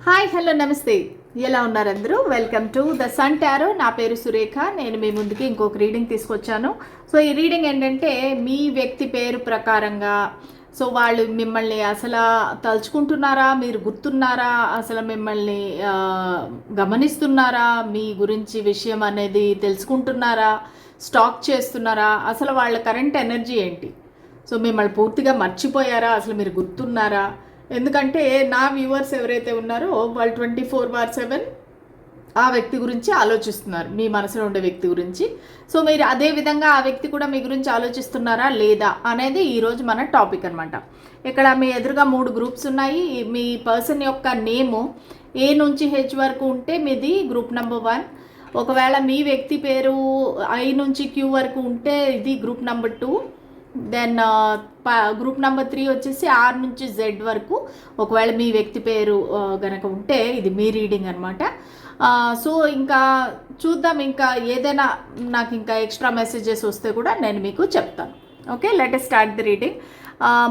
Hi hello నమస్తే. ఎలా ఉన్నారు అందరూ? Welcome to the sun tarot. నా పేరు సురేఖ. నేను మీ ముందుకి ఇంకొక రీడింగ్ తీసుకొచ్చాను. సో ఈ రీడింగ్ ఏంటంటే మీ వ్యక్తి పేరు ప్రకారంగా వాళ్ళు మిమ్మల్ని అసలు తలుచుకుంటున్నారా, మీరు గుర్తున్నారా, అసలు మిమ్మల్ని గమనిస్తున్నారా, మీ గురించి విషయం అనేది తెలుసుకుంటున్నారా, స్టాక్ చేస్తున్నారా, అసలు వాళ్ళ కరెంట్ ఎనర్జీ ఏంటి, మిమ్మల్ని పూర్తిగా మర్చిపోయారా, అసలు మీరు గుర్తున్నారా? ఎందుకంటే నా వ్యూవర్స్ ఎవరైతే ఉన్నారో వాళ్ళు 24/7 ఆ వ్యక్తి గురించి ఆలోచిస్తున్నారు, మీ మనసులో ఉండే వ్యక్తి గురించి. మీరు అదే విధంగా ఆ వ్యక్తి కూడా మీ గురించి ఆలోచిస్తున్నారా లేదా అనేది ఈరోజు మన టాపిక్ అనమాట. ఇక్కడ మీ ఎదురుగా 3 గ్రూప్స్ ఉన్నాయి. మీ పర్సన్ యొక్క నేము ఏ నుంచి హెచ్ వరకు ఉంటే మీది గ్రూప్ నెంబర్ 1. ఒకవేళ మీ వ్యక్తి పేరు ఐ నుంచి క్యూ వరకు ఉంటే ఇది group number 2. Then group number 3 వచ్చేసి ఆర్ నుంచి జెడ్ వరకు. ఒకవేళ మీ వ్యక్తి పేరు గనక ఉంటే ఇది మీ రీడింగ్ అనమాట. ఇంకా చూద్దాం, ఇంకా ఏదైనా నాకు ఇంకా ఎక్స్ట్రా మెసేజెస్ వస్తే కూడా నేను మీకు చెప్తాను. Okay, let us start the reading.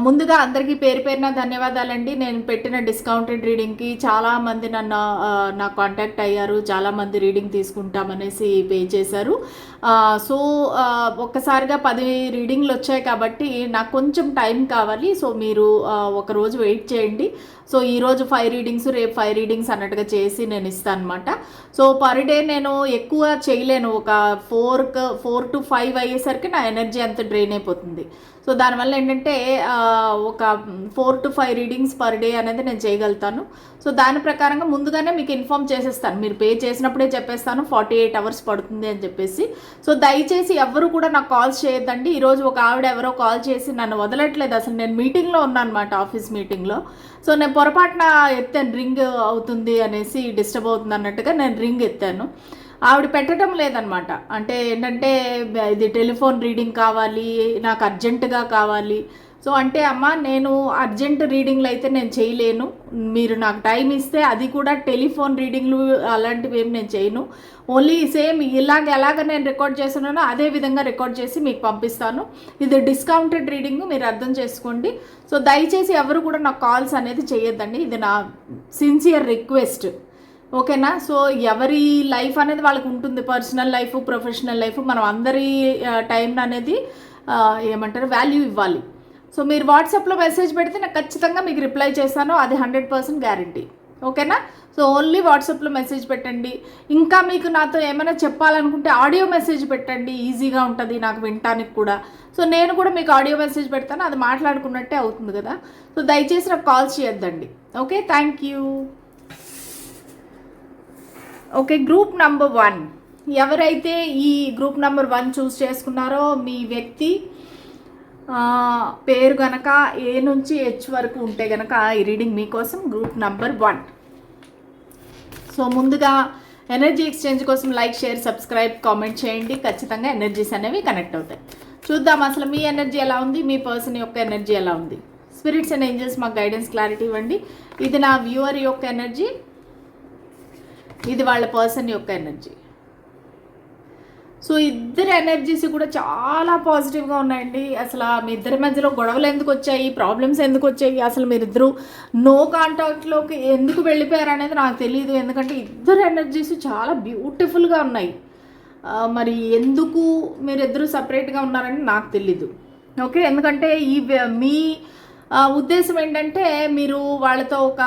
ముందుగా అందరికీ పేరు పేరున ధన్యవాదాలండి. నేను పెట్టిన డిస్కౌంటెడ్ రీడింగ్కి చాలామంది నా కాంటాక్ట్ అయ్యారు, చాలామంది రీడింగ్ తీసుకుంటామనేసి పే చేశారు. ఒక్కసారిగా 10 రీడింగ్లు వచ్చాయి కాబట్టి నాకు కొంచెం టైం కావాలి. మీరు ఒకరోజు వెయిట్ చేయండి. ఈరోజు 5 రీడింగ్స్, రేపు 5 రీడింగ్స్ అన్నట్టుగా చేసి నేను ఇస్తాను అనమాట. పర్ డే నేను ఎక్కువ చేయలేను. ఒక 4 to 5 అయ్యేసరికి నా ఎనర్జీ అంత డ్రైన్ అయిపోతుంది. దానివల్ల ఏంటంటే ఒక 4 to 5 రీడింగ్స్ పర్ డే అనేది నేను చేయగలుగుతాను. దాని ప్రకారంగా ముందుగానే మీకు ఇన్ఫామ్ చేసేస్తాను. మీరు పే చేసినప్పుడే చెప్పేస్తాను 48 hours పడుతుంది అని చెప్పేసి. దయచేసి ఎవరు కూడా నాకు కాల్స్ చేయొద్దండి. ఈరోజు ఒక ఆవిడ ఎవరో కాల్ చేసి నన్ను వదలట్లేదు. అసలు నేను మీటింగ్లో ఉన్నాను అనమాట, ఆఫీస్ మీటింగ్లో. నేను పొరపాటున ఎత్తాను, రింగ్ అవుతుంది అనేసి, డిస్టర్బ్ అవుతుంది అన్నట్టుగా నేను రింగ్ ఎత్తాను. ఆవిడ పెట్టడం లేదనమాట. అంటే ఏంటంటే ఇది టెలిఫోన్ రీడింగ్ కావాలి, నాకు అర్జెంటుగా కావాలి. అంటే అమ్మ, నేను అర్జెంట్ రీడింగ్లు అయితే నేను చేయలేను. మీరు నాకు టైం ఇస్తే, అది కూడా టెలిఫోన్ రీడింగ్లు అలాంటివి ఏమి నేను చేయను. ఓన్లీ సేమ్ ఎలాగ నేను రికార్డ్ చేస్తున్నానో అదే విధంగా రికార్డ్ చేసి మీకు పంపిస్తాను. ఇది డిస్కౌంటెడ్ రీడింగ్, మీరు అర్థం చేసుకోండి. దయచేసి ఎవరు కూడా నాకు కాల్స్ అనేది చేయొద్దండి. ఇది నా సిన్సియర్ రిక్వెస్ట్. ఓకేనా? ఎవరి లైఫ్ అనేది వాళ్ళకు ఉంటుంది, పర్సనల్ లైఫ్, ప్రొఫెషనల్ లైఫ్. మనం అందరి టైం అనేది ఏమంటారు, వాల్యూ ఇవ్వాలి. మీరు వాట్సాప్లో మెసేజ్ పెడితే నాకు ఖచ్చితంగా మీకు రిప్లై చేస్తాను, అది 100% గ్యారంటీ. ఓకేనా? ఓన్లీ వాట్సాప్లో మెసేజ్ పెట్టండి. ఇంకా మీకు నాతో ఏమైనా చెప్పాలనుకుంటే ఆడియో మెసేజ్ పెట్టండి, ఈజీగా ఉంటుంది నాకు వినటానికి కూడా. నేను కూడా మీకు ఆడియో మెసేజ్ పెడతాను, అది మాట్లాడుకున్నట్టే అవుతుంది కదా. దయచేసి నాకు కాల్స్ చేయొద్దండి. Okay, thank you. Okay, group number 1 ఎవరైతే ఈ గ్రూప్ నెంబర్ 1 చూస్ చేసుకున్నారో మీ వ్యక్తి పేరు గనక ఏ నుంచి హెచ్ వరకు ఉంటే గనక ఈ రీడింగ్ మీకోసం. Group number 1. ముందుగా ఎనర్జీ ఎక్స్చేంజ్ కోసం లైక్, షేర్, సబ్స్క్రైబ్, కామెంట్ చేయండి. ఖచ్చితంగా ఎనర్జీస్ అనేవి కనెక్ట్ అవుతాయి. చూద్దాం అసలు మీ ఎనర్జీ ఎలా ఉంది, మీ పర్సన్ యొక్క ఎనర్జీ ఎలా ఉంది. స్పిరిట్స్ అండ్ ఏంజల్స్ మాకు గైడెన్స్, క్లారిటీ ఇవ్వండి. ఇది నా వ్యూవర్ యొక్క ఎనర్జీ, ఇది వాళ్ళ పర్సన్ యొక్క ఎనర్జీ. ఇద్దరు ఎనర్జీస్ కూడా చాలా పాజిటివ్గా ఉన్నాయండి. అసలు మీ ఇద్దరి మధ్యలో గొడవలు ఎందుకు వచ్చాయి, ప్రాబ్లమ్స్ ఎందుకు వచ్చాయి, అసలు మీరిద్దరూ నో కాంటాక్ట్లోకి ఎందుకు వెళ్ళిపోయారు అనేది నాకు తెలియదు. ఎందుకంటే ఇద్దరు ఎనర్జీస్ చాలా బ్యూటిఫుల్గా ఉన్నాయి. మరి ఎందుకు మీరిద్దరూ సపరేట్గా ఉన్నారని నాకు తెలీదు. ఓకే, ఎందుకంటే మీ ఉద్దేశం ఏంటంటే మీరు వాళ్ళతో ఒక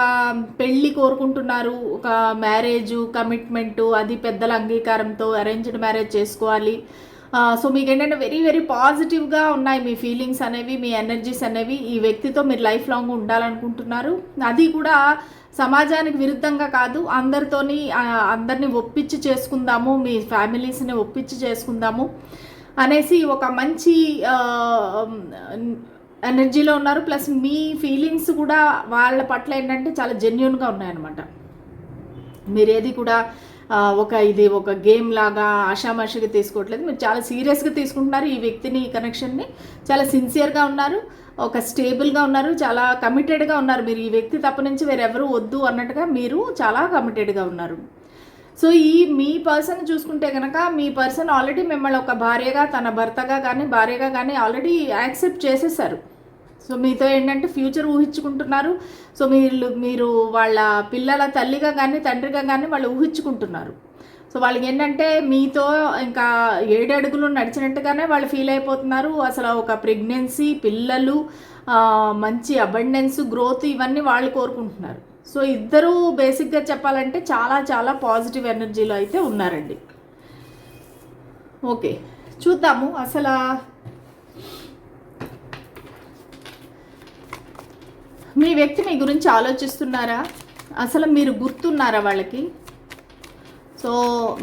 పెళ్ళి కోరుకుంటున్నారు, ఒక మ్యారేజు, కమిట్మెంటు, అది పెద్దల అంగీకారంతో అరేంజ్డ్ మ్యారేజ్ చేసుకోవాలి. మీకు ఏంటంటే వెరీ వెరీ పాజిటివ్గా ఉన్నాయి మీ ఫీలింగ్స్ అనేవి, మీ ఎనర్జీస్ అనేవి. ఈ వ్యక్తితో మీరు లైఫ్ లాంగ్ ఉండాలనుకుంటున్నారు. అది కూడా సమాజానికి విరుద్ధంగా కాదు, అందరినీ ఒప్పించి చేసుకుందాము, మీ ఫ్యామిలీస్ని ఒప్పించి చేసుకుందాము అనేసి ఒక మంచి ఎనర్జీలో ఉన్నారు. ప్లస్ మీ ఫీలింగ్స్ కూడా వాళ్ళ పట్ల ఏంటంటే చాలా జెన్యున్గా ఉన్నాయన్నమాట. మీరేది కూడా ఇది ఒక గేమ్ లాగా ఆషామాషిగా తీసుకోవట్లేదు, మీరు చాలా సీరియస్గా తీసుకుంటున్నారు. ఈ వ్యక్తిని, ఈ కనెక్షన్ని చాలా సిన్సియర్గా ఉన్నారు, ఒక స్టేబుల్గా ఉన్నారు, చాలా కమిటెడ్గా ఉన్నారు. మీరు ఈ వ్యక్తి తప్ప నుంచి వేరెవరు వద్దు అన్నట్టుగా మీరు చాలా కమిటెడ్గా ఉన్నారు. మీ పర్సన్ చూసుకుంటే కనుక మీ పర్సన్ ఆల్రెడీ మిమ్మల్ని ఒక భార్యగా, తన భర్తగా కానీ భార్యగా కానీ ఆల్రెడీ యాక్సెప్ట్ చేసేసారు. సో మీతో ఏంటంటే ఫ్యూచర్ ఊహించుకుంటున్నారు. సో మీరు వాళ్ళ పిల్లల తల్లిగా కానీ తండ్రిగా కానీ వాళ్ళు ఊహించుకుంటున్నారు. సో వాళ్ళకి ఏంటంటే మీతో ఇంకా 7 అడుగులు నడిచినట్టుగానే వాళ్ళు ఫీల్ అయిపోతున్నారు. అసలు ఒక ప్రెగ్నెన్సీ, పిల్లలు, మంచి అబండెన్స్, గ్రోత్ ఇవన్నీ వాళ్ళు కోరుకుంటున్నారు. సో ఇద్దరూ బేసిక్గా చెప్పాలంటే చాలా చాలా పాజిటివ్ ఎనర్జీలో అయితే ఉన్నారండి. ఓకే, చూద్దాము అసలు మీ వ్యక్తి మీ గురించి ఆలోచిస్తున్నారా, అసలు మీరు గుర్తున్నారా వాళ్ళకి. సో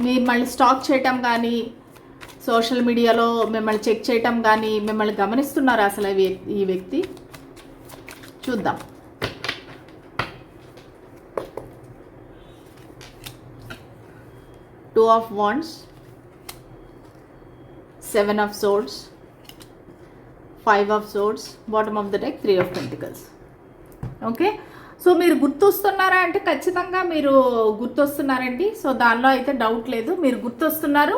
మీరు మళ్ళీ స్టాక్ చేయటం కానీ, సోషల్ మీడియాలో మిమ్మల్ని చెక్ చేయటం కానీ, మిమ్మల్ని గమనిస్తున్నారా అసలు ఈ వ్యక్తి. చూద్దాం. Two of Wands, Seven of Swords, Five of Swords, bottom of the deck, Three of Pentacles. Okay, so మీరు గుర్తొస్తున్నారా అంటే ఖచ్చితంగా మీరు గుర్తొస్తున్నారండి. సో దానిలో అయితే డౌట్ లేదు, మీరు గుర్తొస్తున్నారు.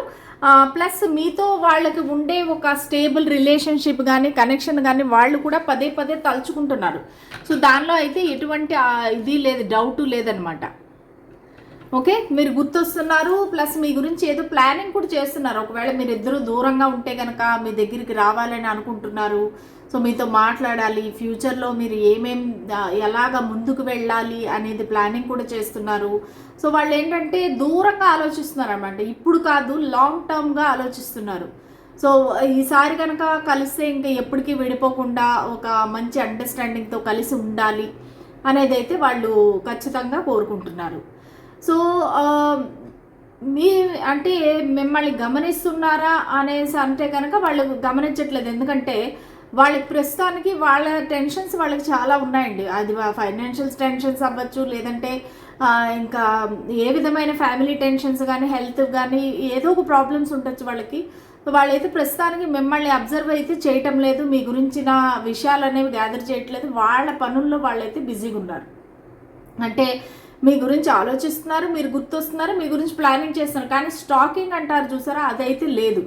ప్లస్ మీతో వాళ్ళకి ఉండే ఒక స్టేబుల్ రిలేషన్షిప్ కానీ కనెక్షన్ కానీ వాళ్ళు కూడా పదే పదే తలుచుకుంటున్నారు. సో దానిలో అయితే ఎటువంటి ఇది లేదు, డౌట్ లేదనమాట. ఓకే, మీరు గుర్తొస్తున్నారు. ప్లస్ మీ గురించి ఏదో ప్లానింగ్ కూడా చేస్తున్నారు. ఒకవేళ మీరు ఇద్దరు దూరంగా ఉంటే కనుక మీ దగ్గరికి రావాలని అనుకుంటున్నారు. సో మీతో మాట్లాడాలి, ఫ్యూచర్లో మీరు ఎలాగ ముందుకు వెళ్ళాలి అనేది ప్లానింగ్ కూడా చేస్తున్నారు. సో వాళ్ళు ఏంటంటే దూరంగా ఆలోచిస్తున్నారు అన్నమాట. ఇప్పుడు కాదు, లాంగ్ టర్మ్గా ఆలోచిస్తున్నారు. సో ఈసారి కనుక కలిస్తే ఇంకా ఎప్పటికీ విడిపోకుండా ఒక మంచి అండర్స్టాండింగ్తో కలిసి ఉండాలి అనేది అయితే వాళ్ళు ఖచ్చితంగా కోరుకుంటున్నారు. సో మీ అంటే మిమ్మల్ని గమనిస్తున్నారా అనేసి అంటే కనుక వాళ్ళు గమనించట్లేదు. ఎందుకంటే వాళ్ళకి ప్రస్తుతానికి వాళ్ళ టెన్షన్స్ వాళ్ళకి చాలా ఉన్నాయండి. అది ఫైనాన్షియల్ టెన్షన్స్ అవ్వచ్చు, లేదంటే ఇంకా ఏ విధమైన ఫ్యామిలీ టెన్షన్స్ కానీ, హెల్త్ కానీ ఏదో ఒక ప్రాబ్లమ్స్ ఉండొచ్చు వాళ్ళకి. వాళ్ళైతే ప్రస్తుతానికి మిమ్మల్ని అబ్జర్వ్ అయితే చేయటం లేదు, మీ గురించిన విషయాలు అనేవి గ్యాదర్ చేయట్లేదు. వాళ్ళ పనుల్లో వాళ్ళైతే బిజీగా ఉన్నారు. అంటే మీ గురించి ఆలోచిస్తున్నారు, మీరు గుర్తొస్తున్నారు, మీ గురించి ప్లానింగ్ చేస్తున్నారు. కానీ స్టాకింగ్ అంటారు చూసారా, అదైతే లేదు.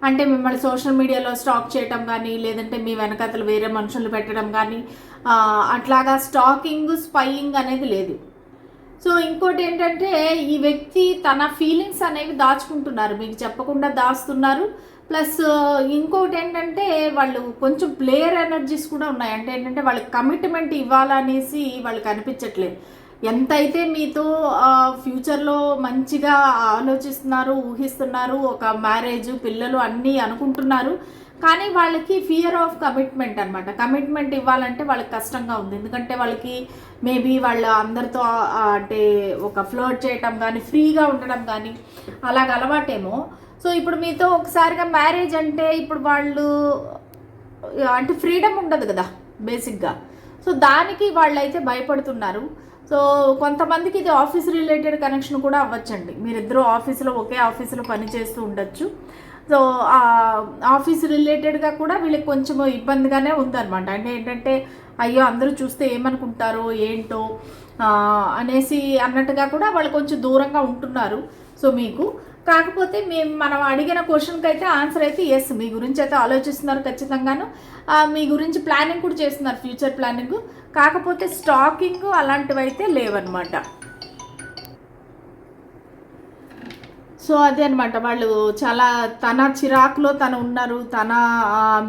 అంటే మిమ్మల్ని సోషల్ మీడియాలో స్టాక్ చేయటం కానీ, లేదంటే మీ వెనకతలు వేరే మనుషులు పెట్టడం కానీ, అట్లాగా స్టాకింగ్, స్పైయింగ్ అనేది లేదు. సో ఇంకోటి ఏంటంటే ఈ వ్యక్తి తన ఫీలింగ్స్ అనేవి దాచుకుంటున్నారు, మీకు చెప్పకుండా దాస్తున్నారు. ప్లస్ ఇంకోటి ఏంటంటే వాళ్ళు కొంచెం ప్లేయర్ ఎనర్జీస్ కూడా ఉన్నాయి. అంటే ఏంటంటే వాళ్ళకి కమిట్మెంట్ ఇవ్వాలనేసి వాళ్ళకి అనిపించట్లేదు. ఎంతైతే మీతో ఫ్యూచర్లో మంచిగా ఆలోచిస్తున్నారు, ఊహిస్తున్నారు, ఒక మ్యారేజ్, పిల్లలు అన్నీ అనుకుంటున్నారు. కానీ వాళ్ళకి ఫియర్ ఆఫ్ కమిట్మెంట్ అనమాట. కమిట్మెంట్ ఇవ్వాలంటే వాళ్ళకి కష్టంగా ఉంది. ఎందుకంటే వాళ్ళకి మేబీ వాళ్ళ అందరితో అంటే ఒక ఫ్లోట్ చేయటం కానీ, ఫ్రీగా ఉండడం కానీ అలాగ అలవాటేమో. సో ఇప్పుడు మీతో ఒకసారిగా మ్యారేజ్ అంటే ఇప్పుడు వాళ్ళు అంటే ఫ్రీడమ్ ఉండదు కదా బేసిక్గా. సో దానికి వాళ్ళైతే భయపడుతున్నారు. సో కొంతమందికి ఇది ఆఫీస్ రిలేటెడ్ కనెక్షన్ కూడా అవ్వచ్చండి. మీరిద్దరూ ఆఫీసులో ఒకే ఆఫీసులో పనిచేస్తూ ఉండొచ్చు. సో ఆఫీస్ రిలేటెడ్గా కూడా వీళ్ళకి కొంచెం ఇబ్బందిగానే ఉందన్నమాట. అంటే ఏంటంటే అయ్యో అందరూ చూస్తే ఏమనుకుంటారో ఏంటో అనేసి అన్నట్టుగా కూడా వాళ్ళు కొంచెం దూరంగా ఉంటున్నారు. సో మీకు కాకపోతే మనం అడిగిన క్వశ్చన్కి అయితే ఆన్సర్ అయితే ఎస్, మీ గురించి అయితే ఆలోచిస్తున్నారు ఖచ్చితంగాను. మీ గురించి ప్లానింగ్ కూడా చేస్తున్నారు, ఫ్యూచర్ ప్లానింగ్. కాకపోతే స్టాకింగ్ అలాంటివి అయితే లేవన్నమాట. సో అదే అనమాట, వాళ్ళు చాలా తన చిరాకులో తను ఉన్నారు,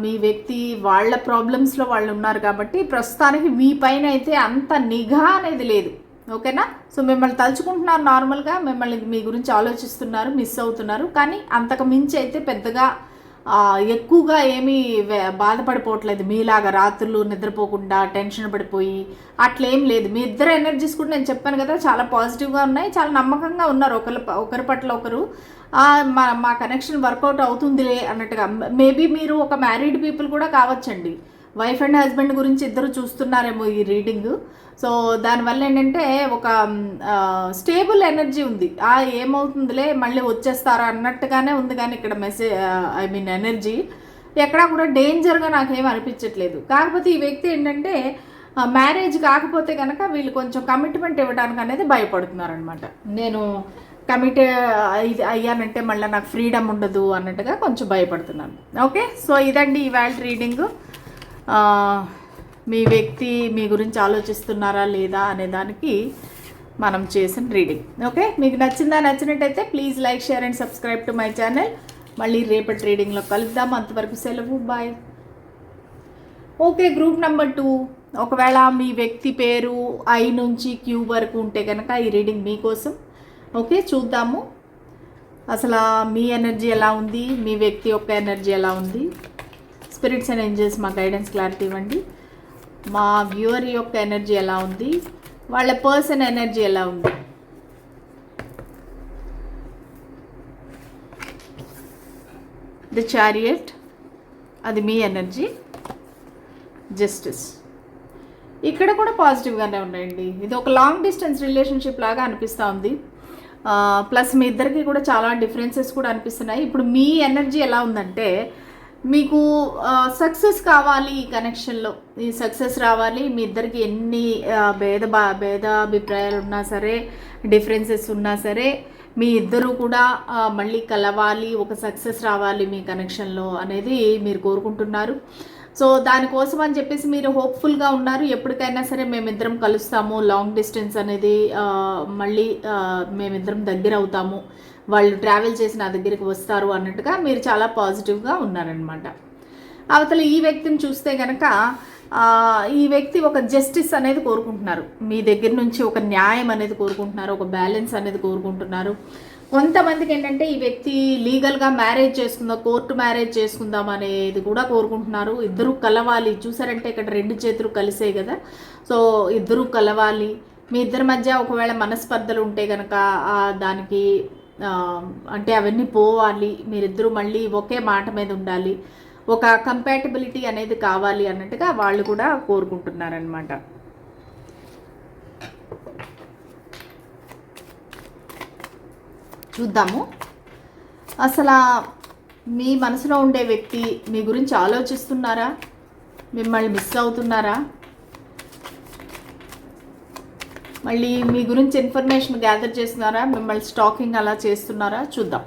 మీ వ్యక్తి వాళ్ళ ప్రాబ్లమ్స్లో వాళ్ళు ఉన్నారు. కాబట్టి ప్రస్తుతానికి మీ పైన అయితే అంత నిఘా అనేది లేదు. ఓకేనా. సో మిమ్మల్ని తలుచుకుంటున్నారు, నార్మల్గా మిమ్మల్ని మీ గురించి ఆలోచిస్తున్నారు, మిస్ అవుతున్నారు. కానీ అంతకు మించి అయితే పెద్దగా ఎక్కువగా ఏమీ బాధపడిపోవట్లేదు. మీలాగా రాత్రులు నిద్రపోకుండా టెన్షన్ పడిపోయి అట్లేం లేదు. మీ ఇద్దరు ఎనర్జీస్ కూడా నేను చెప్పాను కదా చాలా పాజిటివ్గా ఉన్నాయి, చాలా నమ్మకంగా ఉన్నారు ఒకరి పట్ల ఒకరు. మా కనెక్షన్ వర్కౌట్ అవుతుందిలే అన్నట్టుగా. మేబీ మీరు ఒక మ్యారీడ్ పీపుల్ కూడా కావచ్చండి. వైఫ్ అండ్ హస్బెండ్ గురించి ఇద్దరు చూస్తున్నారేమో ఈ రీడింగ్. సో దానివల్ల ఏంటంటే ఒక స్టేబుల్ ఎనర్జీ ఉంది. ఏమవుతుందిలే మళ్ళీ వచ్చేస్తారా అన్నట్టుగానే ఉంది. కానీ ఇక్కడ ఎనర్జీ ఎక్కడా కూడా డేంజర్గా నాకేం అనిపించట్లేదు. కాకపోతే ఈ వ్యక్తి ఏంటంటే మ్యారేజ్ కాకపోతే కనుక వీళ్ళు కొంచెం కమిట్మెంట్ ఇవ్వడానికి అనేది భయపడుతున్నారనమాట. నేను కమిట్ అయ్యానంటే మళ్ళీ నాకు ఫ్రీడమ్ ఉండదు అన్నట్టుగా కొంచెం భయపడుతున్నాను. ఓకే, సో ఇదండి ఇవాళ రీడింగ్. మీ వ్యక్తి మీ గురించి ఆలోచిస్తున్నారా లేదా అనే దానికి మనం చేసిన రీడింగ్. ఓకే, మీకు నచ్చినట్టయితే please like, share and subscribe to my channel. మళ్ళీ రేపటి రీడింగ్లో కలుద్దాం. అంతవరకు సెలవు, బాయ్. ఓకే, గ్రూప్ నెంబర్ 2, ఒకవేళ మీ వ్యక్తి పేరు ఐ నుంచి క్యూ వరకు ఉంటే కనుక ఈ రీడింగ్ మీకోసం. ఓకే, చూద్దాము అసలు మీ ఎనర్జీ ఎలా ఉంది, మీ వ్యక్తి యొక్క ఎనర్జీ ఎలా ఉంది. స్పిరిట్స్ అండ్ ఏంజెల్స్ మా గైడెన్స్ క్లారిటీ ఇవ్వండి. మా వ్యూవర్ యొక్క ఎనర్జీ ఎలా ఉంది, వాళ్ళ పర్సన్ ఎనర్జీ ఎలా ఉంది. ది చారియట్, అది మీ ఎనర్జీ. జస్టిస్, ఇక్కడ కూడా పాజిటివ్గానే ఉన్నాయండి. ఇది ఒక లాంగ్ డిస్టెన్స్ రిలేషన్షిప్ లాగా అనిపిస్తూ ఉంది. ప్లస్ మీ ఇద్దరికి కూడా చాలా డిఫరెన్సెస్ కూడా అనిపిస్తున్నాయి. ఇప్పుడు మీ ఎనర్జీ ఎలా ఉందంటే, మీకు సక్సెస్ కావాలి ఈ కనెక్షన్లో, ఈ సక్సెస్ రావాలి. మీ ఇద్దరికి ఎన్ని భేదాభిప్రాయాలు ఉన్నా సరే, డిఫరెన్సెస్ ఉన్నా సరే, మీ ఇద్దరు కూడా మళ్ళీ కలవాలి, ఒక సక్సెస్ రావాలి మీ కనెక్షన్లో అనేది మీరు కోరుకుంటున్నారు. సో దానికోసం అని చెప్పేసి మీరు హోప్ఫుల్గా ఉన్నారు. ఎప్పటికైనా సరే మేమిద్దరం కలుస్తాము, లాంగ్ డిస్టెన్స్ అనేది మళ్ళీ మేమిద్దరం దగ్గర అవుతాము, వాళ్ళు ట్రావెల్ చేసి నా దగ్గరికి వస్తారు అన్నట్టుగా మీరు చాలా పాజిటివ్గా ఉన్నారనమాట. అవతల ఈ వ్యక్తిని చూస్తే కనుక ఈ వ్యక్తి ఒక జస్టిస్ అనేది కోరుకుంటున్నారు, మీ దగ్గర నుంచి ఒక న్యాయం అనేది కోరుకుంటున్నారు, ఒక బ్యాలెన్స్ అనేది కోరుకుంటున్నారు. కొంతమందికి ఏంటంటే ఈ వ్యక్తి లీగల్గా మ్యారేజ్ చేసుకుందాం, కోర్టు మ్యారేజ్ చేసుకుందాం అనేది కూడా కోరుకుంటున్నారు. ఇద్దరు కలవాలి, చూసారంటే ఇక్కడ 2 చేతులు కలిసే కదా. సో ఇద్దరు కలవాలి. మీ ఇద్దరి మధ్య ఒకవేళ మనస్పర్ధలు ఉంటే కనుక దానికి అంటే అవన్నీ పోవాలి, మీరిద్దరూ మళ్ళీ ఒకే మాట మీద ఉండాలి, ఒక కంపాటబిలిటీ అనేది కావాలి అన్నట్టుగా వాళ్ళు కూడా కోరుకుంటున్నారనమాట. చూద్దాము అసలు మీ మనసులో ఉండే వ్యక్తి మీ గురించి ఆలోచిస్తున్నారా, మిమ్మల్ని మిస్ అవుతున్నారా, మళ్ళీ మీ గురించి ఇన్ఫర్మేషన్ గ్యాదర్ చేస్తున్నారా, మిమ్మల్ని స్టాకింగ్ అలా చేస్తున్నారా చూద్దాం.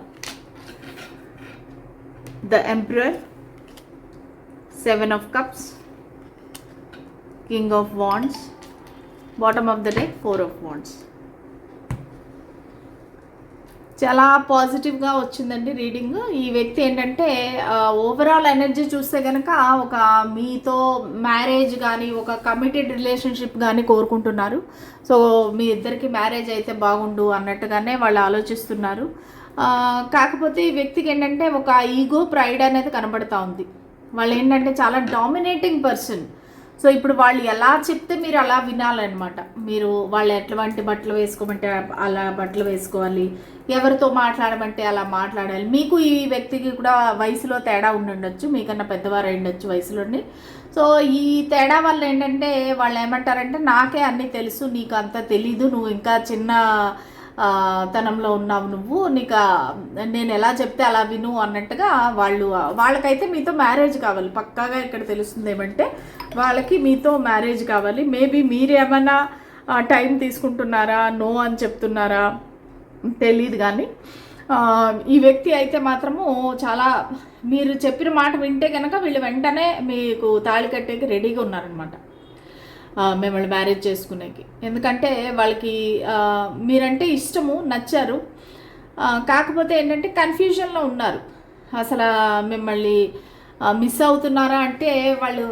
The emperor, 7 of cups, king of wands, bottom of the deck 4 of wands. చాలా పాజిటివ్గా వచ్చిందండి రీడింగ్. ఈ వ్యక్తి ఏంటంటే ఓవరాల్ ఎనర్జీ చూస్తే కనుక ఒక మీతో మ్యారేజ్ కానీ, ఒక కమిటెడ్ రిలేషన్షిప్ కానీ కోరుకుంటున్నారు. సో మీ ఇద్దరికి మ్యారేజ్ అయితే బాగుండు అన్నట్టుగానే వాళ్ళు ఆలోచిస్తున్నారు. కాకపోతే ఈ వ్యక్తికి ఏంటంటే ఒక ఈగో, ప్రైడ్ అనేది కనబడుతూ ఉంది. వాళ్ళు ఏంటంటే చాలా డామినేటింగ్ పర్సన్. సో ఇప్పుడు వాళ్ళు ఎలా చెప్తే మీరు అలా వినాలన్నమాట. మీరు వాళ్ళు ఎటువంటి బట్టలు వేసుకోమంటే అలా బట్టలు వేసుకోవాలి, ఎవరితో మాట్లాడమంటే అలా మాట్లాడాలి. మీకు ఈ వ్యక్తికి కూడా వయసులో తేడా ఉండొచ్చు, మీకన్నా పెద్దవారు ఉండొచ్చు వయసులోని. సో ఈ తేడా వల్ల ఏంటంటే వాళ్ళు ఏమంటారంటే, నాకే అన్నీ తెలుసు, నీకు అంతా తెలీదు, నువ్వు ఇంకా చిన్న తనంలో ఉన్నావు, నువ్వు నీకు నేను ఎలా చెప్తే అలా విను అన్నట్టుగా వాళ్ళకైతే మీతో మ్యారేజ్ కావాలి. పక్కాగా ఇక్కడ తెలుస్తుంది ఏమంటే వాళ్ళకి మీతో మ్యారేజ్ కావాలి. మేబీ మీరేమన్నా టైం తీసుకుంటున్నారా, నో అని చెప్తున్నారా తెలీదు. కానీ ఈ వ్యక్తి అయితే మాత్రము చాలా మీరు చెప్పిన మాట వింటే కనుక వీళ్ళు వెంటనే మీకు తాళి కట్టేకి రెడీగా ఉన్నారనమాట, మిమ్మల్ని మ్యారేజ్ చేసుకునేకి. ఎందుకంటే వాళ్ళకి మీరంటే ఇష్టము, నచ్చారు. కాకపోతే ఏంటంటే కన్ఫ్యూజన్లో ఉన్నారు. అసలు మిమ్మల్ని మిస్ అవుతున్నారా అంటే వాళ్ళు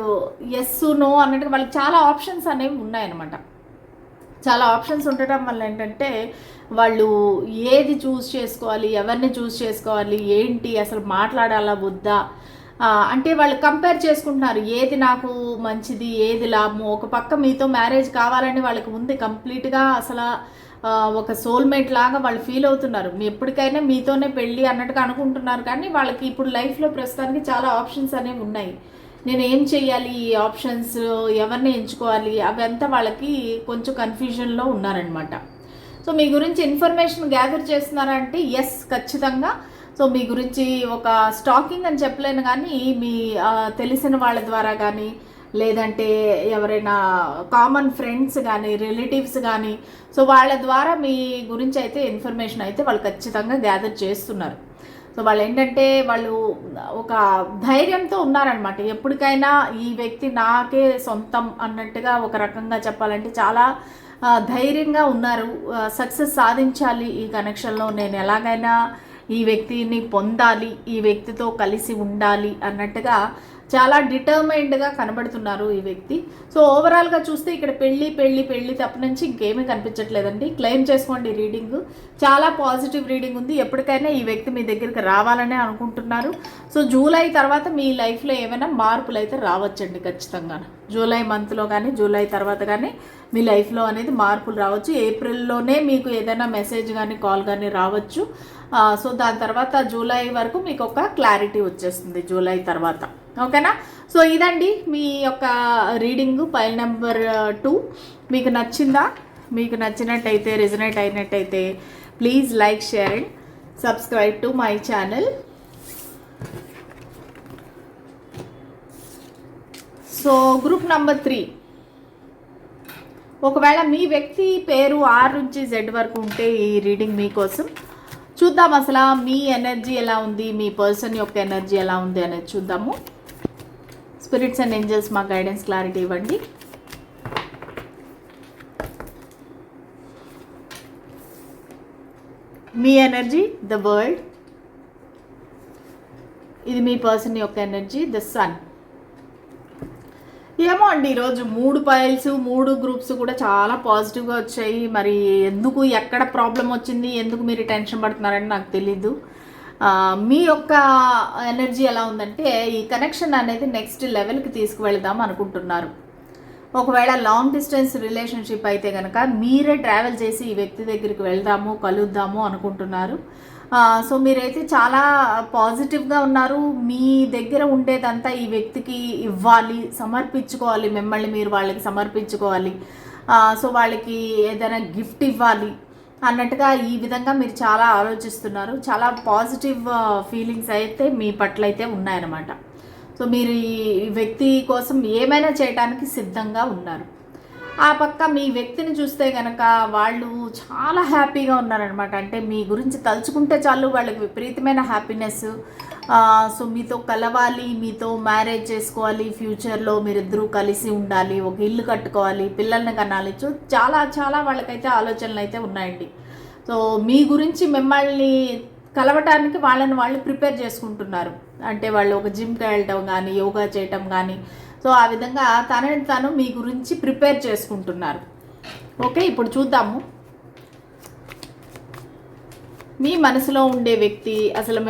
ఎస్ నో అన్నట్టుగా వాళ్ళకి చాలా ఆప్షన్స్ అనేవి ఉన్నాయన్నమాట. చాలా ఆప్షన్స్ ఉండటం వల్ల ఏంటంటే వాళ్ళు ఏది చూస్ చేసుకోవాలి, ఎవరిని చూస్ చేసుకోవాలి, ఏంటి అసలు మాట్లాడాలా వద్దా అంటే వాళ్ళు కంపేర్ చేసుకుంటున్నారు. ఏది నాకు మంచిది, ఏది లాభము. ఒక పక్క మీతో మ్యారేజ్ కావాలని వాళ్ళకి ఉంది కంప్లీట్గా. అసలు ఒక సోల్మేట్ లాగా వాళ్ళు ఫీల్ అవుతున్నారు. మీ ఎప్పటికైనా మీతోనే పెళ్ళి అన్నట్టుగా అనుకుంటున్నారు. కానీ వాళ్ళకి ఇప్పుడు లైఫ్లో ప్రస్తుతానికి చాలా ఆప్షన్స్ అనేవి ఉన్నాయి. నేను ఏం చెయ్యాలి, ఈ ఆప్షన్స్ ఎవరిని ఎంచుకోవాలి, అవంతా వాళ్ళకి కొంచెం కన్ఫ్యూజన్లో ఉన్నారనమాట. సో మీ గురించి ఇన్ఫర్మేషన్ గ్యాదర్ చేస్తున్నారా అంటే ఎస్, ఖచ్చితంగా. సో మీ గురించి ఒక స్టాకింగ్ అని చెప్పలేను, కానీ మీ తెలిసిన వాళ్ళ ద్వారా కానీ, లేదంటే ఎవరైనా కామన్ ఫ్రెండ్స్ కానీ, రిలేటివ్స్ కానీ, సో వాళ్ళ ద్వారా మీ గురించి అయితే ఇన్ఫర్మేషన్ అయితే వాళ్ళు ఖచ్చితంగా గ్యాదర్ చేస్తున్నారు. సో వాళ్ళు ఏంటంటే వాళ్ళు ఒక ధైర్యంతో ఉన్నారనమాట. ఎప్పటికైనా ఈ వ్యక్తి నాకే సొంతం అన్నట్టుగా ఒక రకంగా చెప్పాలంటే చాలా ధైర్యంగా ఉన్నారు. సక్సెస్ సాధించాలి ఈ కనెక్షన్లో, నేను ఎలాగైనా ఈ వ్యక్తిని పొందాలి, ఈ వ్యక్తితో కలిసి ఉండాలి అన్నట్టుగా చాలా డిటర్మైన్డ్గా కనబడుతున్నారు ఈ వ్యక్తి. సో ఓవరాల్గా చూస్తే ఇక్కడ పెళ్ళి తప్ప నుంచి ఇంకేమీ కనిపించట్లేదండి. క్లెయిమ్ చేసుకోండి రీడింగ్. చాలా పాజిటివ్ రీడింగ్ ఉంది. ఎప్పటికైనా ఈ వ్యక్తి మీ దగ్గరికి రావాలనే అనుకుంటున్నారు. సో జూలై తర్వాత మీ లైఫ్లో ఏమైనా మార్పులు అయితే రావచ్చండి ఖచ్చితంగా. జూలై మంత్లో కానీ జూలై తర్వాత కానీ మీ లైఫ్లో అనేది మార్పులు రావచ్చు. ఏప్రిల్లోనే మీకు ఏదైనా మెసేజ్ కానీ కాల్ కానీ రావచ్చు. సో దాని తర్వాత జూలై వరకు మీకు ఒక క్లారిటీ వచ్చేస్తుంది జూలై తర్వాత. ఓకేనా? సో ఇదండి మీ యొక్క రీడింగ్ పైల్ నెంబర్ 2. మీకు నచ్చిందా? మీకు నచ్చినట్టయితే, రెజనేట్ అయినట్టయితే please like, share and subscribe to my channel. So group number 3, ఒకవేళ మీ వ్యక్తి పేరు R నుంచి Z వరకు ఉంటే ఈ రీడింగ్ మీకోసం. చూద్దాం అసలు మీ ఎనర్జీ ఎలా ఉంది, మీ పర్సన్ యొక్క ఎనర్జీ ఎలా ఉంది అనేది చూద్దాము. స్పిరిట్స్ అండ్ ఏంజల్స్ మా గైడెన్స్ క్లారిటీ ఇవ్వండి. మీ ఎనర్జీ ద వరల్డ్, ఇది మీ పర్సన్ యొక్క ఎనర్జీ ద సన్. ఏమో అండి, ఈరోజు 3 పైల్స్ 3 గ్రూప్స్ కూడా చాలా పాజిటివ్గా వచ్చాయి. మరి ఎందుకు, ఎక్కడ ప్రాబ్లం వచ్చింది, ఎందుకు మీరు టెన్షన్ పడుతున్నారని నాకు తెలీదు. మీ యొక్క ఎనర్జీ ఎలా ఉందంటే ఈ కనెక్షన్ అనేది నెక్స్ట్ లెవెల్కి తీసుకువెళదాం అనుకుంటున్నారు. ఒకవేళ లాంగ్ డిస్టెన్స్ రిలేషన్షిప్ అయితే కనుక మీరే ట్రావెల్ చేసి ఈ వ్యక్తి దగ్గరికి వెళ్దాము, కలుద్దాము అనుకుంటున్నారు. సో మీరైతే చాలా పాజిటివ్గా ఉన్నారు. మీ దగ్గర ఉండేదంతా ఈ వ్యక్తికి ఇవ్వాలి, సమర్పించుకోవాలి, మిమ్మల్ని మీరు వాళ్ళకి సమర్పించుకోవాలి. సో వాళ్ళకి ఏదైనా గిఫ్ట్ ఇవ్వాలి అన్నట్టుగా ఈ విధంగా మీరు చాలా ఆలోచిస్తున్నారు. చాలా పాజిటివ్ ఫీలింగ్స్ అయితే మీ పట్ల అయితే ఉన్నాయన్నమాట. సో మీరు ఈ వ్యక్తి కోసం ఏమైనా చేయడానికి సిద్ధంగా ఉన్నారు. ఆ పక్క మీ వ్యక్తిని చూస్తే కనుక వాళ్ళు చాలా హ్యాపీగా ఉన్నారనమాట. అంటే మీ గురించి తలుచుకుంటే చాలు వాళ్ళకి విపరీతమైన హ్యాపీనెస్. సో మీతో కలవాలి, మీతో మ్యారేజ్ చేసుకోవాలి, ఫ్యూచర్లో మీరిద్దరూ కలిసి ఉండాలి, ఒక ఇల్లు కట్టుకోవాలి, పిల్లల్ని కనాలి. చాలా చాలా వాళ్ళకైతే ఆలోచనలు అయితే ఉన్నాయండి. సో మీ గురించి మిమ్మల్ని కలవటానికి వాళ్ళని వాళ్ళు ప్రిపేర్ చేసుకుంటున్నారు. అంటే వాళ్ళు ఒక జిమ్కి వెళ్ళటం కానీ, యోగా చేయటం కానీ, సో ఆ విధంగా తనని తను మీ గురించి ప్రిపేర్ చేసుకుంటున్నారు. ఓకే, ఇప్పుడు చూద్దాము మీ మనసులో ఉండే వ్యక్తి అసలు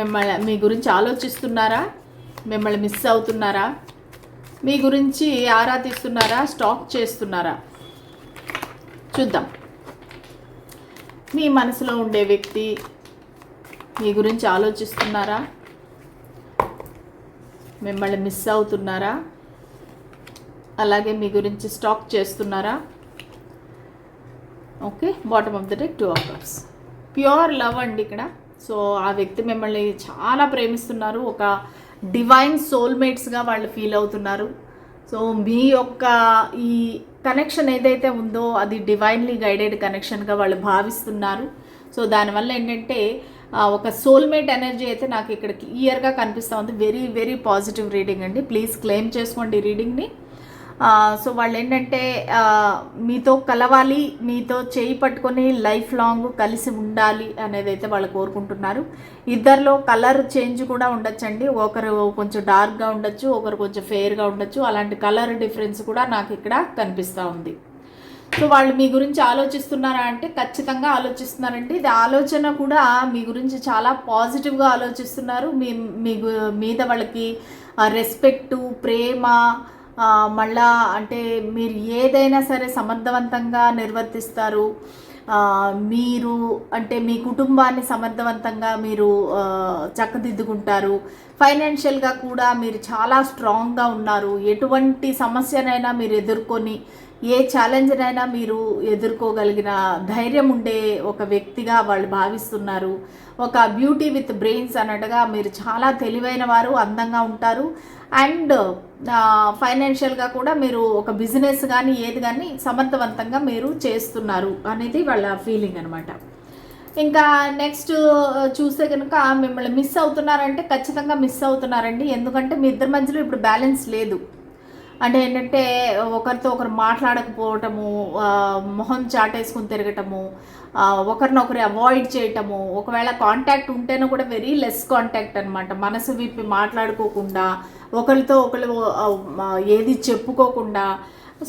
మీ గురించి ఆలోచిస్తున్నారా, మిమ్మల్ని మిస్ అవుతున్నారా, మీ గురించి ఆరా తీస్తున్నారా, స్టాక్ చేస్తున్నారా చూద్దాం. మీ మనసులో ఉండే వ్యక్తి మీ గురించి ఆలోచిస్తున్నారా, మిమ్మల్ని మిస్ అవుతున్నారా, అలాగే మీ గురించి స్టాక్ చేస్తున్నారా. Okay, bottom of the deck 2 of cups. Pure love అండి ఇక్కడ. సో ఆ వ్యక్తి మిమ్మల్ని చాలా ప్రేమిస్తున్నారు. ఒక డివైన్ సోల్మేట్స్గా వాళ్ళు ఫీల్ అవుతున్నారు. సో మీ యొక్క ఈ కనెక్షన్ ఏదైతే ఉందో అది డివైన్లీ గైడెడ్ కనెక్షన్గా వాళ్ళు భావిస్తున్నారు. సో దానివల్ల ఏంటంటే ఒక సోల్మేట్ ఎనర్జీ అయితే నాకు ఇక్కడ క్లియర్గా కనిపిస్తూ ఉంది. వెరీ వెరీ పాజిటివ్ రీడింగ్ అండి. ప్లీజ్ క్లెయిమ్ చేసుకోండి రీడింగ్ని. సో వాళ్ళు ఏంటంటే మీతో కలవాలి, మీతో చేయి పట్టుకొని లైఫ్ లాంగ్ కలిసి ఉండాలి అనేది అయితే వాళ్ళు కోరుకుంటున్నారు. ఇద్దరిలో కలర్ చేంజ్ కూడా ఉండొచ్చండి. ఒకరు కొంచెం డార్క్గా ఉండొచ్చు, ఒకరు కొంచెం ఫెయిర్గా ఉండొచ్చు. అలాంటి కలర్ డిఫరెన్స్ కూడా నాకు ఇక్కడ కనిపిస్తూ ఉంది. సో వాళ్ళు మీ గురించి ఆలోచిస్తున్నారా అంటే ఖచ్చితంగా ఆలోచిస్తున్నారండి. ఇది ఆలోచన కూడా మీ గురించి చాలా పాజిటివ్గా ఆలోచిస్తున్నారు. మీ మీద వాళ్ళకి రెస్పెక్టు, ప్రేమ, మళ్ళా అంటే మీరు ఏదైనా సరే సమర్థవంతంగా నిర్వర్తిస్తారు. మీరు అంటే మీ కుటుంబాన్ని సమర్థవంతంగా మీరు చక్కదిద్దుకుంటారు. ఫైనాన్షియల్గా కూడా మీరు చాలా స్ట్రాంగ్గా ఉన్నారు. ఎటువంటి సమస్యనైనా మీరు ఎదుర్కొని, ఏ ఛాలెంజ్నైనా మీరు ఎదుర్కోగలిగిన ధైర్యం ఉండే ఒక వ్యక్తిగా వాళ్ళు భావిస్తున్నారు. ఒక బ్యూటీ విత్ బ్రెయిన్స్ అన్నట్టుగా మీరు చాలా తెలివైన వారు, అందంగా ఉంటారు. అండ్ ఫైనాన్షియల్గా కూడా మీరు ఒక బిజినెస్ కానీ ఏది కానీ సమర్థవంతంగా మీరు చేస్తున్నారు అనేది వాళ్ళ ఫీలింగ్ అనమాట. ఇంకా నెక్స్ట్ చూస్తే కనుక మిమ్మల్ని మిస్ అవుతున్నారంటే ఖచ్చితంగా మిస్ అవుతున్నారండి. ఎందుకంటే మీ ఇద్దరి మధ్యలో ఇప్పుడు బ్యాలెన్స్ లేదు. అంటే ఏంటంటే ఒకరితో ఒకరు మాట్లాడకపోవటము, మొహం చాటేసుకుని తిరగటము, ఒకరినొకరు అవాయిడ్ చేయటము, ఒకవేళ కాంటాక్ట్ ఉంటేనే కూడా వెరీ లెస్ కాంటాక్ట్ అనమాట. మనసు విప్పి మాట్లాడుకోకుండా, ఒకరితో ఒకరు ఏది చెప్పుకోకుండా,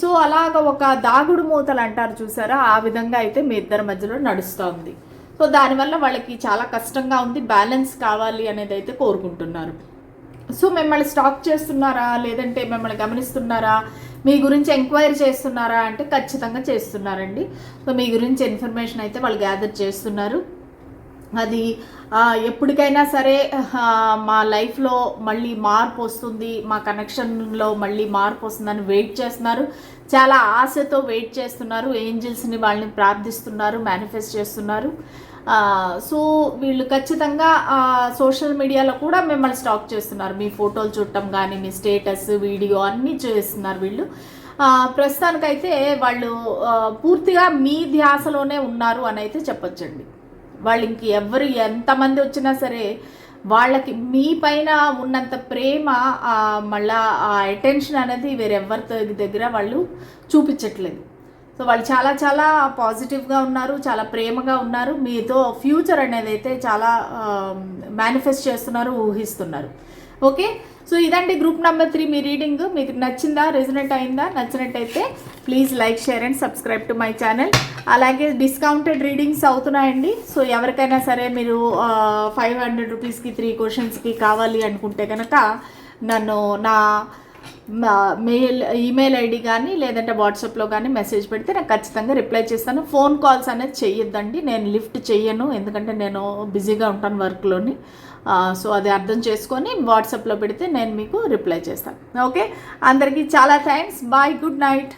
సో అలాగ ఒక దాగుడు మూతలు అంటారు చూసారా, ఆ విధంగా అయితే మీ ఇద్దరి మధ్యలో నడుస్తుంది. సో దానివల్ల వాళ్ళకి చాలా కష్టంగా ఉంది, బ్యాలెన్స్ కావాలి అనేది అయితే కోరుకుంటున్నారు. సో మిమ్మల్ని స్టాక్ చేస్తున్నారా, లేదంటే మిమ్మల్ని గమనిస్తున్నారా, మీ గురించి ఎంక్వైరీ చేస్తున్నారా అంటే ఖచ్చితంగా చేస్తున్నారండి. సో మీ గురించి ఇన్ఫర్మేషన్ అయితే వాళ్ళు గ్యాదర్ చేస్తున్నారు. అది ఎప్పటికైనా సరే మా లైఫ్లో మళ్ళీ మార్పు వస్తుంది, మా కనెక్షన్లో మళ్ళీ మార్పు వస్తుందని వెయిట్ చేస్తున్నారు. చాలా ఆశతో వెయిట్ చేస్తున్నారు. ఏంజిల్స్ని వాళ్ళని ప్రార్థిస్తున్నారు, మేనిఫెస్ట్ చేస్తున్నారు. సో వీళ్ళు ఖచ్చితంగా సోషల్ మీడియాలో కూడా మిమ్మల్ని స్టాక్ చేస్తున్నారు. మీ ఫోటోలు చూడటం కానీ, మీ స్టేటస్, వీడియో అన్నీ చేస్తున్నారు వీళ్ళు. ప్రస్తుతానికైతే వాళ్ళు పూర్తిగా మీ ధ్యాసలోనే ఉన్నారు అని అయితే చెప్పొచ్చండి. వాళ్ళు ఇంక ఎవరు ఎంతమంది వచ్చినా సరే వాళ్ళకి మీ పైన ఉన్నంత ప్రేమ, మళ్ళా ఆ అటెన్షన్ అనేది వేరెవరి దగ్గర వాళ్ళు చూపించట్లేదు. సో వాళ్ళు చాలా చాలా పాజిటివ్గా ఉన్నారు, చాలా ప్రేమగా ఉన్నారు. మీతో ఫ్యూచర్ అనేది అయితే చాలా మేనిఫెస్ట్ చేస్తున్నారు, ఊహిస్తున్నారు. ఓకే, సో ఇదండి గ్రూప్ నెంబర్ 3 మీ రీడింగ్. మీకు నచ్చిందా, రెజొనేట్ అయిందా? నచ్చినట్టయితే please like, share and subscribe to my channel. అలాగే డిస్కౌంటెడ్ రీడింగ్స్ అవుతున్నాయండి. సో ఎవరికైనా సరే మీరు 500 రూపీస్కి 3 క్వశ్చన్స్కి కావాలి అనుకుంటే కనుక నన్ను నా ఈమెయిల్ ఐడి కానీ లేదంటే వాట్సాప్లో కానీ మెసేజ్ పెడితే నేను ఖచ్చితంగా రిప్లై చేస్తాను. ఫోన్ కాల్స్ అనేది చెయ్యొద్దండి, నేను లిఫ్ట్ చెయ్యను, ఎందుకంటే నేను బిజీగా ఉంటాను వర్క్లోని. సో అది అర్థం చేసుకొని వాట్సాప్లో పెడితే నేను మీకు రిప్లై చేస్తాను. ఓకే, అందరికీ చాలా థ్యాంక్స్. Bye, good night.